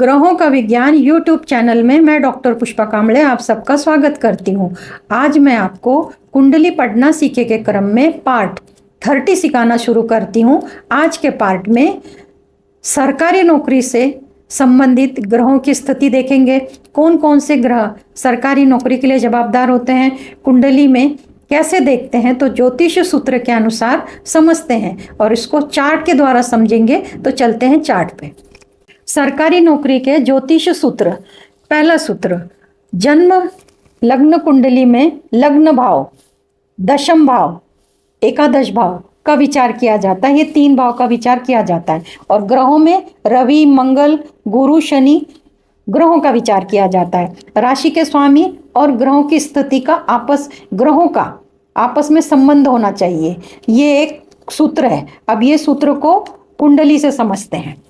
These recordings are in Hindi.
ग्रहों का विज्ञान यूट्यूब चैनल में मैं डॉक्टर पुष्पा कांबळे आप सबका स्वागत करती हूँ। आज मैं आपको कुंडली पढ़ना सीखे के क्रम में पार्ट 30 सिखाना शुरू करती हूँ। आज के पार्ट में सरकारी नौकरी से संबंधित ग्रहों की स्थिति देखेंगे। कौन कौन से ग्रह सरकारी नौकरी के लिए जवाबदार होते हैं, कुंडली में कैसे देखते हैं तो ज्योतिष सूत्र के अनुसार समझते हैं और इसको चार्ट के द्वारा समझेंगे। तो चलते हैं चार्ट पे। सरकारी नौकरी के ज्योतिष सूत्र। पहला सूत्र, जन्म लग्न कुंडली में लग्न भाव, दशम भाव, एकादश भाव का विचार किया जाता है। ये 3 भाव का विचार किया जाता है और ग्रहों में रवि, मंगल, गुरु, शनि ग्रहों का विचार किया जाता है। राशि के स्वामी और ग्रहों की स्थिति का ग्रहों का आपस में संबंध होना चाहिए। ये एक सूत्र है। अब ये सूत्र को कुंडली से समझते हैं।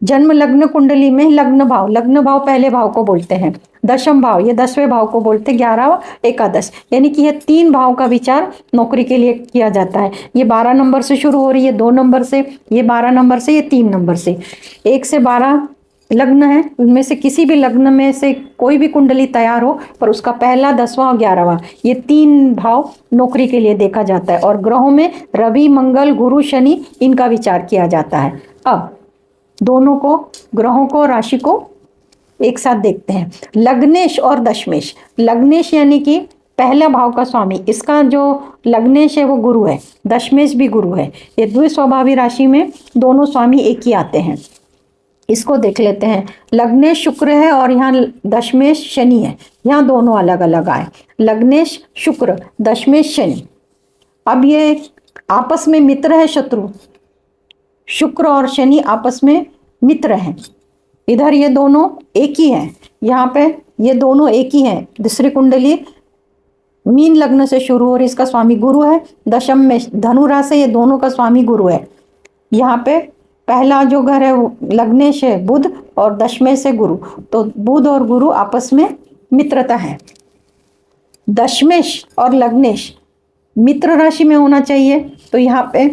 जन्म लग्न कुंडली में लग्न भाव पहले भाव को बोलते हैं। दशम भाव ये 10वें भाव को बोलते हैं। 11 एकादश, यानी कि ये 3 भाव का विचार नौकरी के लिए किया जाता है। ये 12 नंबर से शुरू हो रही है, 2 नंबर से, ये 12 नंबर से, ये 3 नंबर से। 1 से 12 लग्न है, उनमें से किसी भी लग्न में से कोई भी कुंडली तैयार हो पर उसका पहला, 10वां और 11वां ये 3 भाव नौकरी के लिए देखा जाता है। और ग्रहों में रवि, मंगल, गुरु, शनि इनका विचार किया जाता है। अब दोनों को, ग्रहों को, राशि को एक साथ देखते हैं। लग्नेश और दशमेश। लग्नेश यानी कि पहला भाव का स्वामी, इसका जो लग्नेश है वो गुरु है, दशमेश भी गुरु है। ये द्विस्वभावी राशि में दोनों स्वामी एक ही आते हैं। इसको देख लेते हैं। लग्नेश शुक्र है और यहाँ दशमेश शनि है। यहाँ दोनों अलग अलग आए, लग्नेश शुक्र, दशमेश शनि। अब ये आपस में मित्र है, शत्रु। शुक्र और शनि आपस में मित्र हैं। इधर ये दोनों एक ही हैं, यहाँ पे ये दोनों एक ही हैं। दूसरी कुंडली मीन लग्न से शुरू हो रही, इसका स्वामी गुरु है। दशम में धनु राशि, ये दोनों का स्वामी गुरु है। यहाँ पे पहला जो घर है वो लग्नेश है बुध और दशमेश है गुरु, तो बुध और गुरु आपस में मित्रता है। दशमेश और लग्नेश मित्र राशि में होना चाहिए, तो यहाँ पे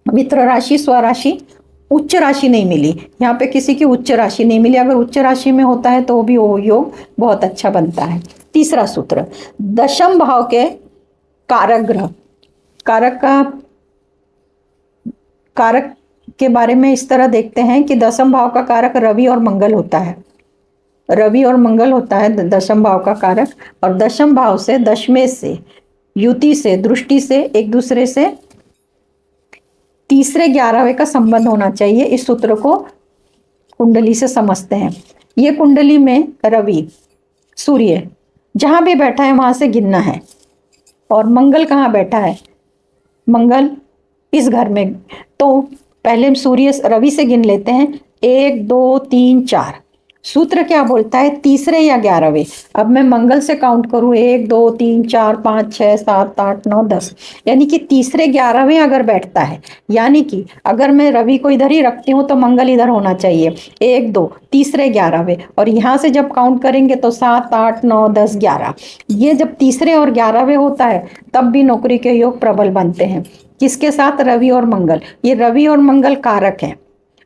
मित्र राशि, स्वराशि, उच्च राशि नहीं मिली। यहाँ पे किसी की उच्च राशि नहीं मिली। अगर उच्च राशि में होता है तो भी वो योग बहुत अच्छा बनता है। तीसरा सूत्र, दशम भाव के कारक ग्रह। कारक के बारे में इस तरह देखते हैं कि दशम भाव का कारक रवि और मंगल होता है। रवि और मंगल होता है दशम भाव का कारक। और दशम भाव से, दशमेश से, युति से, दृष्टि से, एक दूसरे से तीसरे 11वें का संबंध होना चाहिए। इस सूत्र को कुंडली से समझते हैं। ये कुंडली में रवि, सूर्य जहां भी बैठा है वहां से गिनना है। और मंगल कहाँ बैठा है, मंगल इस घर में। तो पहले हम सूर्य रवि से गिन लेते हैं। 1 2 3 4। सूत्र क्या बोलता है, तीसरे या 11वें। अब मैं मंगल से काउंट करूँ, 1 2 3 4 5 6 7 8 9 10, यानी कि तीसरे 11वें अगर बैठता है, यानी कि अगर मैं रवि को इधर ही रखती हूँ तो मंगल इधर होना चाहिए। 1 2 तीसरे 11वें, और यहाँ से जब काउंट करेंगे तो 7 8 9 10 11। ये जब तीसरे और 11वें होता है तब भी नौकरी के योग प्रबल बनते हैं। किसके साथ, रवि और मंगल। ये रवि और मंगल कारक हैं,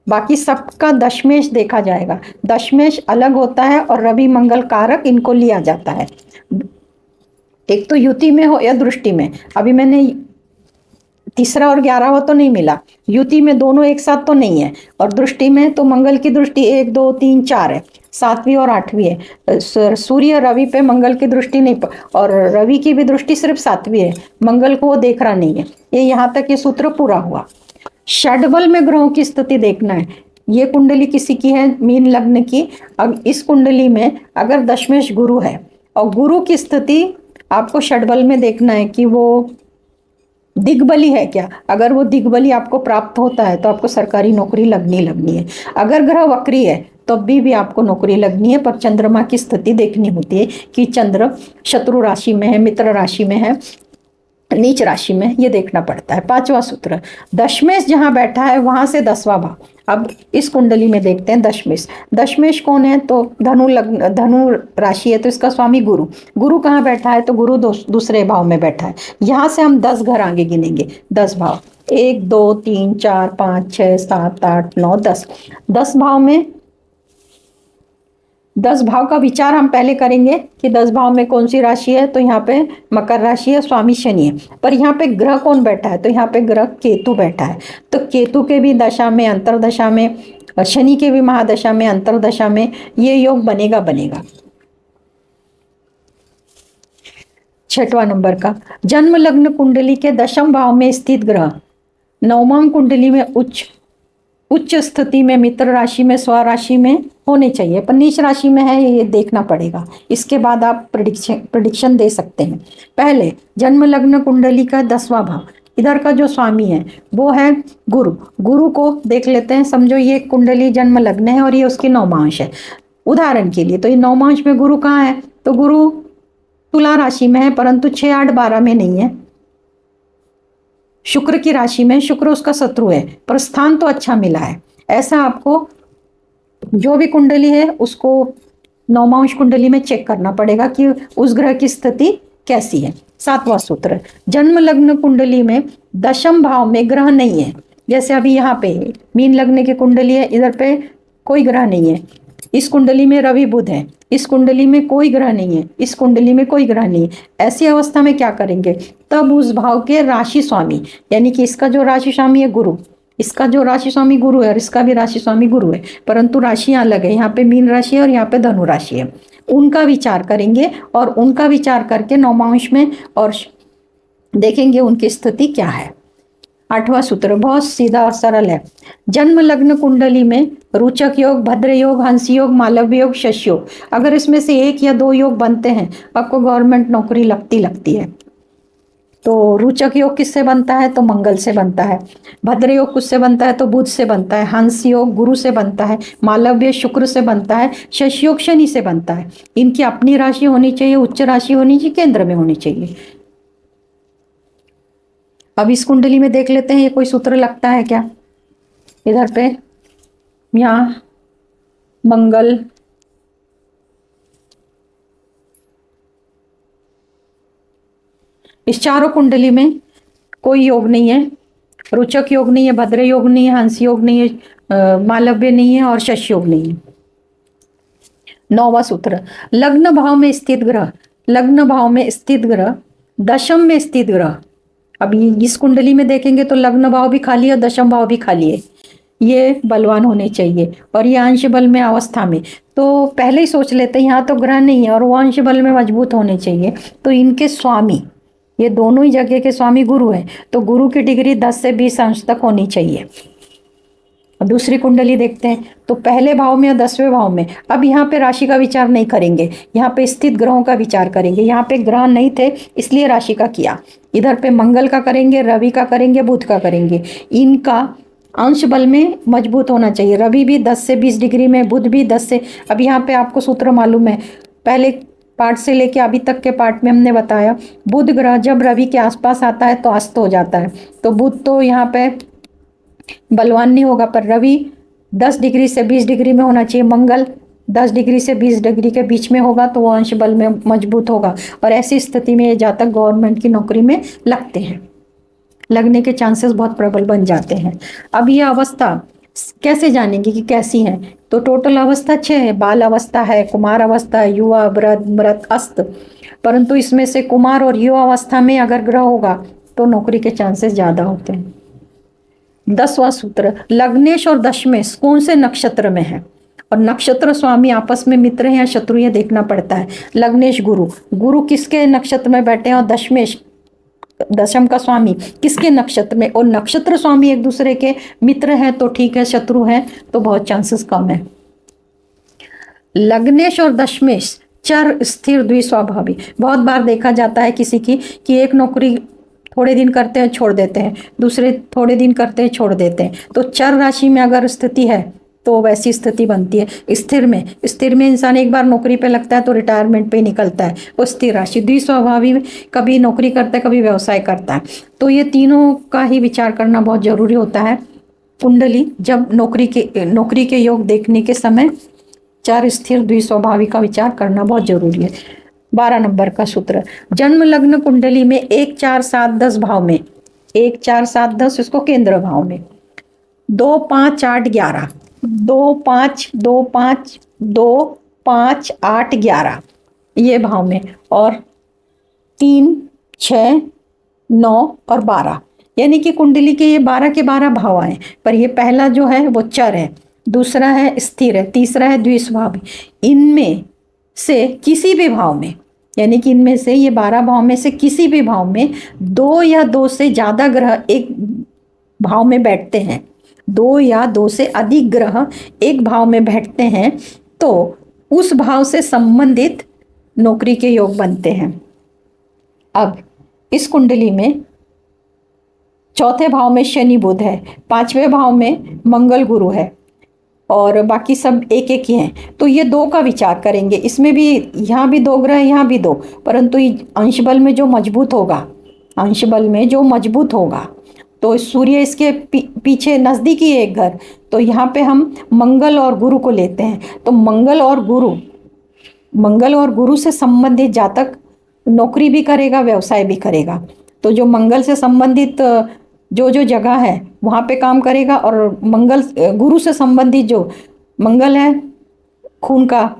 बाकी सबका दशमेश देखा जाएगा। दशमेश अलग होता है और रवि मंगल कारक, इनको लिया जाता है। एक तो युति में हो या दृष्टि में। अभी मैंने तीसरा और 11वां तो नहीं मिला, युति में दोनों एक साथ तो नहीं है। और दृष्टि में तो मंगल की दृष्टि 1 2 3 4 है, 7वीं और 8वीं है। सूर्य रवि पे मंगल की दृष्टि नहीं, और रवि की भी दृष्टि सिर्फ 7वीं है, मंगल को वो देख रहा नहीं है। ये यहाँ तक ये सूत्र पूरा हुआ। षडबल में ग्रहों की स्थिति देखना है। ये कुंडली किसी की है, मीन लग्न की। अब इस कुंडली में अगर दशमेश गुरु है और गुरु की स्थिति आपको षडबल में देखना है कि वो दिग्बली है क्या। अगर वो दिग्बली आपको प्राप्त होता है तो आपको सरकारी नौकरी लगनी है। अगर ग्रह वक्री है तो भी आपको नौकरी लगनी है, पर चंद्रमा की स्थिति देखनी होती है कि चंद्र शत्रु राशि में है, मित्र राशि में है, नीच राशि में, ये देखना पड़ता है। 5वां सूत्र, दशमेश जहां बैठा है वहां से 10वां भाव। अब इस कुंडली में देखते हैं दशमेश। दशमेश कौन है, तो धनु राशि है, तो इसका स्वामी गुरु। गुरु कहाँ बैठा है, तो गुरु दूसरे भाव में बैठा है। यहाँ से हम 10 घर आगे गिनेंगे, 10 भाव। एक, दो, तीन, चार, पाँच, छः, सात, आठ, नौ, 10। 10 भाव में 10 भाव का विचार हम पहले करेंगे कि 10 भाव में कौन सी राशि है। तो यहाँ पे मकर राशि है, स्वामी शनि है। पर यहाँ पे ग्रह कौन बैठा है? तो यहाँ पे ग्रह केतु बैठा है। तो केतु के भी दशा में, अंतरदशा में, शनि के भी महादशा में, अंतरदशा में ये योग बनेगा बनेगा। 6वां नंबर का, जन्म लग्न कुंडली के 10वें भाव में स्थित ग्रह 9वां कुंडली में उच्च स्थिति में, मित्र राशि में, स्व राशि में होने चाहिए। पर नीच राशि में है ये देखना पड़ेगा, इसके बाद आप प्रिडिक्शन दे सकते हैं। पहले जन्म लग्न कुंडली का 10वां भाव, इधर का जो स्वामी है वो है गुरु। गुरु को देख लेते हैं। समझो ये कुंडली जन्म लग्न है और ये उसकी 9वां अंश है। उदाहरण के लिए तो ये 9वां अंश में गुरु कहाँ है? तो गुरु तुला राशि में है, परंतु 6, 8, 12 में नहीं है। शुक्र की राशि में, शुक्र उसका शत्रु है, पर स्थान तो अच्छा मिला है। ऐसा आपको जो भी कुंडली है उसको 9वां अंश कुंडली में चेक करना पड़ेगा कि उस ग्रह की स्थिति कैसी है। 7वां सूत्र, जन्म लग्न कुंडली में 10वें भाव में ग्रह नहीं है। जैसे अभी यहाँ पे मीन लग्न की कुंडली है, इधर पे कोई ग्रह नहीं है। इस कुंडली में रवि बुध है, इस कुंडली में कोई ग्रह नहीं है, इस कुंडली में कोई ग्रह नहीं है। ऐसी अवस्था में क्या करेंगे? तब उस भाव के राशि स्वामी, यानी कि इसका जो राशि स्वामी है गुरु, इसका जो राशि स्वामी गुरु है और इसका भी राशि स्वामी गुरु है, परंतु राशियां अलग है। यहाँ पे मीन राशि है और यहाँ पे धनु राशि है। उनका विचार करेंगे और उनका विचार करके 9वां अंश में और देखेंगे उनकी स्थिति क्या है। 8वां सूत्र बहुत सीधा और सरल है। जन्म लग्न कुंडली में रोचक योग, भद्र योग, हंस योग, मालव्य योग, शश योग, अगर इसमें से 1 या 2 योग बनते हैं आपको गवर्नमेंट नौकरी लगती है। तो रोचक योग किससे बनता है? तो मंगल से बनता है। भद्र योग किससे बनता है? तो बुध से बनता है। हंस योग गुरु से बनता है। मालव्य शुक्र से बनता है। शश योग शनि से बनता है। इनकी अपनी राशि होनी चाहिए, उच्च राशि होनी चाहिए, केंद्र में होनी चाहिए। अब इस कुंडली में देख लेते हैं ये कोई सूत्र लगता है क्या? इधर पे यहाँ मंगल, इस चारों कुंडली में कोई योग नहीं है। रोचक योग नहीं है, भद्र योग नहीं है, हंस योग नहीं है, मालव्य नहीं है और शश योग नहीं है। 9वां सूत्र, लग्न भाव में स्थित ग्रह, लग्न भाव में स्थित ग्रह, दशम में स्थित ग्रह। अब इस कुंडली में देखेंगे तो लग्न भाव भी खाली है और दशम भाव भी खाली है। ये बलवान होने चाहिए और ये अंश बल में अवस्था में, तो पहले ही सोच लेते हैं यहाँ तो ग्रह नहीं है और वो अंश बल में मजबूत होने चाहिए। तो इनके स्वामी, ये दोनों ही जगह के स्वामी गुरु हैं, तो गुरु की डिग्री 10 से 20 अंश तक होनी चाहिए। अब दूसरी कुंडली देखते हैं तो पहले भाव में और 10वें भाव में, अब यहाँ पे राशि का विचार नहीं करेंगे, यहाँ पे स्थित ग्रहों का विचार करेंगे। यहाँ पे ग्रह नहीं थे इसलिए राशि का किया। इधर पे मंगल का करेंगे, रवि का करेंगे, बुध का करेंगे। इनका अंश बल में मजबूत होना चाहिए। रवि भी 10 से 20 डिग्री में, बुध भी 10 से। अब यहाँ पे आपको सूत्र मालूम है, पहले पार्ट से लेके अभी तक के पार्ट में हमने बताया, बुध ग्रह जब रवि के आसपास आता है तो अस्त हो जाता है। तो बुध तो यहाँ पे बलवान नहीं होगा, पर रवि 10 डिग्री से 20 डिग्री में होना चाहिए। मंगल 10 डिग्री से 20 डिग्री के बीच में होगा तो वो अंश बल में मजबूत होगा और ऐसी स्थिति में ये जातक गवर्नमेंट की नौकरी में लगते हैं, लगने के चांसेस बहुत प्रबल बन जाते हैं। अब ये अवस्था कैसे जानेंगे कि कैसी है? तो टोटल अवस्था 6 है। बाल अवस्था है, कुमार अवस्था है, युवा, वृद्ध, मृत, अस्त। परंतु इसमें से कुमार और युवा अवस्था में अगर ग्रह होगा तो नौकरी के चांसेस ज़्यादा होते हैं। 10वां सूत्र, लग्नेश और दशमेश कौन से नक्षत्र में है और नक्षत्र स्वामी आपस में मित्र हैं या शत्रु, ये देखना पड़ता है। लग्नेश गुरु, गुरु किसके नक्षत्र में बैठे हैं और दशमेश दशम का स्वामी किसके नक्षत्र में, और नक्षत्र स्वामी एक दूसरे के मित्र हैं तो ठीक है, शत्रु हैं तो बहुत चांसेस कम है। लग्नेश और दशमेश चर स्थिर द्विस्वाभावी, बहुत बार देखा जाता है किसी की कि एक नौकरी थोड़े दिन करते हैं छोड़ देते हैं, दूसरे थोड़े दिन करते हैं छोड़ देते हैं। तो चर राशि में अगर स्थिति है तो वैसी स्थिति बनती है। स्थिर में इंसान एक बार नौकरी पे लगता है तो रिटायरमेंट पे निकलता है, वो स्थिर राशि। द्विस्वभावी में कभी नौकरी करता है कभी व्यवसाय करता है। तो ये तीनों का ही विचार करना बहुत जरूरी होता है। कुंडली जब नौकरी के योग देखने के समय चार स्थिर द्विस्वभावी का विचार करना बहुत जरूरी है। 12 नंबर का सूत्र, जन्म लग्न कुंडली में 1, 4, 7, 10 भाव में 1 4 7 10 इसको केंद्र भाव में, 2 5 8 11, 2 5 2 5 2 5 8 11 ये भाव में, और 3 6 9 और 12, यानी कि कुंडली के ये 12 के 12 भाव आए। पर ये पहला जो है वो चर है, दूसरा है स्थिर है, तीसरा है द्विस्वाभावी। इनमें से किसी भी भाव में, यानी कि इनमें से ये 12 भाव में से किसी भी भाव में 2 या 2 से ज़्यादा ग्रह एक भाव में बैठते हैं, 2 या 2 से अधिक ग्रह एक भाव में बैठते हैं, तो उस भाव से संबंधित नौकरी के योग बनते हैं। अब इस कुंडली में चौथे भाव में शनि बुध है, पांचवें भाव में मंगल गुरु है, और बाकी सब एक एक ही हैं। तो ये 2 का विचार करेंगे। इसमें भी यहाँ भी 2 ग्रह, यहाँ भी 2, परंतु अंश बल में जो मजबूत होगा, अंश बल में जो मजबूत होगा, तो सूर्य इसके पीछे नज़दीकी एक घर, तो यहाँ पे हम मंगल और गुरु को लेते हैं। तो मंगल और गुरु से संबंधित जातक नौकरी भी करेगा, व्यवसाय भी करेगा। तो जो मंगल से संबंधित जो जगह है वहाँ पे काम करेगा, और गुरु से संबंधित जो मंगल है खून का,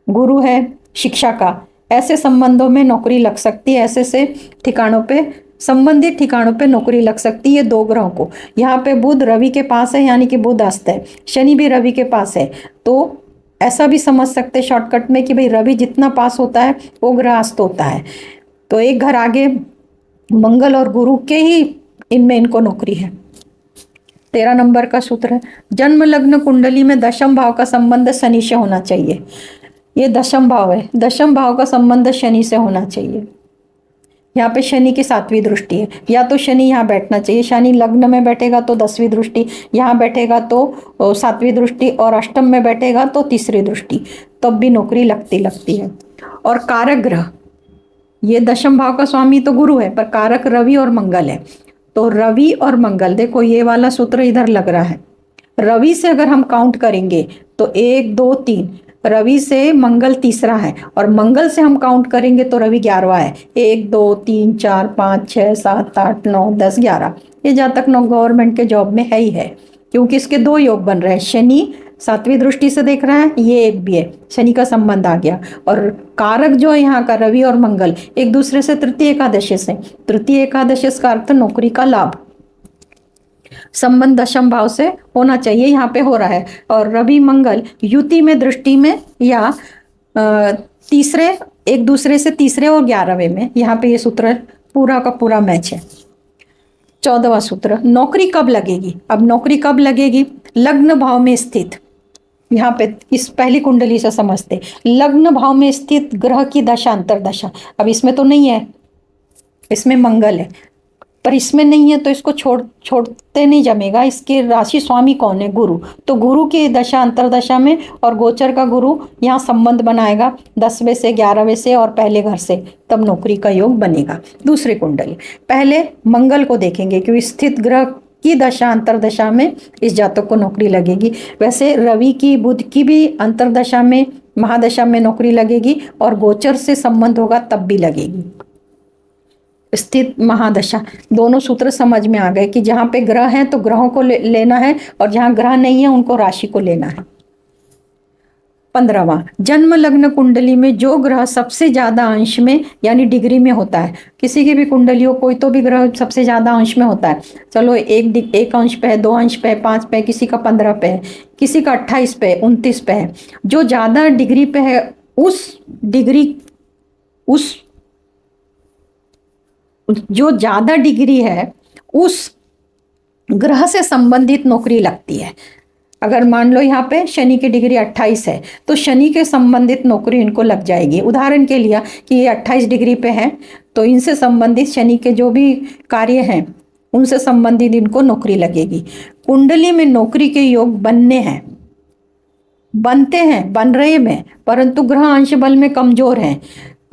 गुरु है शिक्षा का, ऐसे संबंधों में नौकरी लग सकती है। ऐसे से ठिकानों पे, संबंधित ठिकानों पे नौकरी लग सकती है 2 ग्रहों को। यहाँ पे बुध रवि के पास है, यानी कि बुध अस्त है, शनि भी रवि के पास है। तो ऐसा भी समझ सकते हैं शॉर्टकट में कि भाई रवि जितना पास होता है वो ग्रह अस्त होता है। तो एक घर आगे मंगल और गुरु के ही इनमें इनको नौकरी है। 13 नंबर का सूत्र है, जन्म लग्न कुंडली में दशम भाव का संबंध शनि से होना चाहिए। ये दशम भाव है, दशम भाव का संबंध शनि से होना चाहिए। यहाँ पे शनि की 7वीं दृष्टि है, या तो शनि यहाँ बैठना चाहिए, शनि लग्न में बैठेगा तो 10वीं दृष्टि, यहाँ बैठेगा तो 7वीं दृष्टि, और अष्टम में बैठेगा तो 3री दृष्टि, तब भी नौकरी लगती है। और कारक ग्रह, ये दशम भाव का स्वामी तो गुरु है, पर कारक रवि और मंगल है। तो रवि और मंगल, देखो ये वाला सूत्र इधर लग रहा है, रवि से अगर हम काउंट करेंगे तो 1 2 3, रवि से मंगल तीसरा है, और मंगल से हम काउंट करेंगे तो रवि 11वां है। 1 2 3 4 5 6 7 8 9 10 11, ये जहाँ तक गवर्नमेंट के जॉब में है ही है, क्योंकि इसके 2 योग बन रहे हैं। शनि 7वीं दृष्टि से देख रहा है, ये एक भी है, शनि का संबंध आ गया। और कारक जो है यहाँ का रवि और मंगल एक दूसरे से तृतीय एकादशी से, तृतीय एकादशी का अर्थ नौकरी का लाभ, संबंध दशम भाव से होना चाहिए, यहाँ पे हो रहा है। और रवि मंगल युति में, दृष्टि में, या तीसरे, एक दूसरे से तीसरे और 11वें में, यहाँ पे ये सूत्र पूरा का पूरा मैच है। 14वां सूत्र, नौकरी कब लगेगी। अब नौकरी कब लगेगी, लग्न भाव में स्थित, यहाँ पे इस पहली कुंडली से समझते, लग्न भाव में स्थित ग्रह की दशा, अंतरदशा। अब इसमें तो नहीं है, इसमें मंगल है, पर इसमें नहीं है तो इसको छोड़ते नहीं जमेगा। इसके राशि स्वामी कौन है, गुरु। तो गुरु की दशा अंतरदशा में, और गोचर का गुरु यहाँ संबंध बनाएगा 10वें से, 11वें से और पहले घर से, तब नौकरी का योग बनेगा। दूसरी कुंडली, पहले मंगल को देखेंगे कि स्थित ग्रह की दशा अंतरदशा में इस जातक को नौकरी लगेगी। वैसे रवि की, बुध की भी अंतरदशा में, महादशा में नौकरी लगेगी, और गोचर से संबंध होगा तब भी लगेगी। स्थित, महादशा, दोनों सूत्र समझ में आ गए कि जहाँ पे ग्रह हैं तो ग्रहों को लेना है, और जहाँ ग्रह नहीं है उनको राशि को लेना है। 15वां, जन्म लग्न कुंडली में जो ग्रह सबसे ज्यादा अंश में यानी डिग्री में होता है, किसी की भी कुंडली हो, कोई तो भी ग्रह सबसे ज्यादा अंश में होता है, चलो एक अंश पे है, 2 अंश पे है, 5 पे है, किसी का 15 पे है, किसी का 28 पे है, 29 पे है, जो ज्यादा डिग्री पे है जो ज्यादा डिग्री है उस ग्रह से संबंधित नौकरी लगती है। अगर मान लो यहाँ पे शनि की डिग्री 28 है तो शनि के संबंधित नौकरी इनको लग जाएगी। उदाहरण के लिए कि ये 28 डिग्री पे है तो इनसे संबंधित शनि के जो भी कार्य हैं उनसे संबंधित इनको नौकरी लगेगी। कुंडली में नौकरी के योग बनते हैं, बन रहे हैं, परंतु ग्रह अंश बल में कमजोर हैं।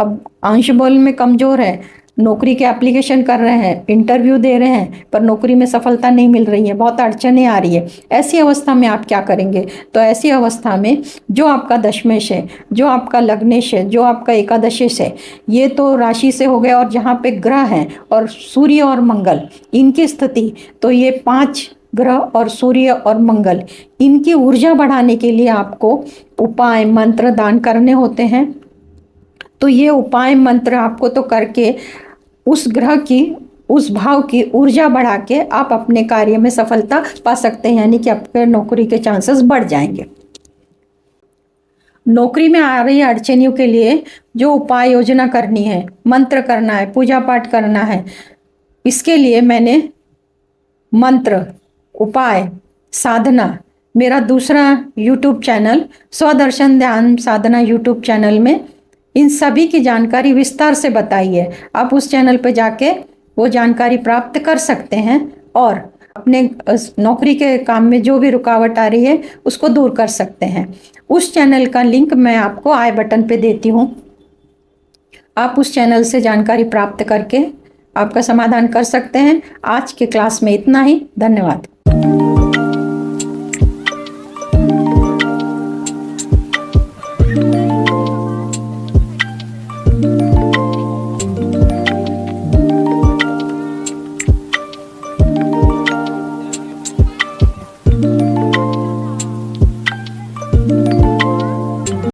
अब अंश बल में कमजोर है नौकरी के एप्लीकेशन कर रहे हैं, इंटरव्यू दे रहे हैं, पर नौकरी में सफलता नहीं मिल रही है, बहुत अड़चनें आ रही है, ऐसी अवस्था में आप क्या करेंगे? तो ऐसी अवस्था में जो आपका दशमेश है, जो आपका लग्नेश है, जो आपका एकादशेश है, ये तो राशि से हो गए, और जहाँ पे ग्रह हैं और सूर्य और मंगल इनकी स्थिति, तो ये 5 ग्रह और सूर्य और मंगल, इनकी ऊर्जा बढ़ाने के लिए आपको उपाय मंत्र दान करने होते हैं। तो ये उपाय मंत्र आपको तो करके उस ग्रह की, उस भाव की ऊर्जा बढ़ा के आप अपने कार्य में सफलता पा सकते हैं, यानी कि आपके नौकरी के चांसेस बढ़ जाएंगे। नौकरी में आ रही अड़चनियों के लिए जो उपाय योजना करनी है, मंत्र करना है, पूजा पाठ करना है, इसके लिए मैंने मंत्र, उपाय, साधना, मेरा दूसरा यूट्यूब चैनल स्वदर्शन ध्यान साधना यूट्यूब चैनल में इन सभी की जानकारी विस्तार से बताई है। आप उस चैनल पर जाके वो जानकारी प्राप्त कर सकते हैं और अपने नौकरी के काम में जो भी रुकावट आ रही है उसको दूर कर सकते हैं। उस चैनल का लिंक मैं आपको आई बटन पे देती हूँ। आप उस चैनल से जानकारी प्राप्त करके आपका समाधान कर सकते हैं। आज के क्लास में इतना ही। धन्यवाद।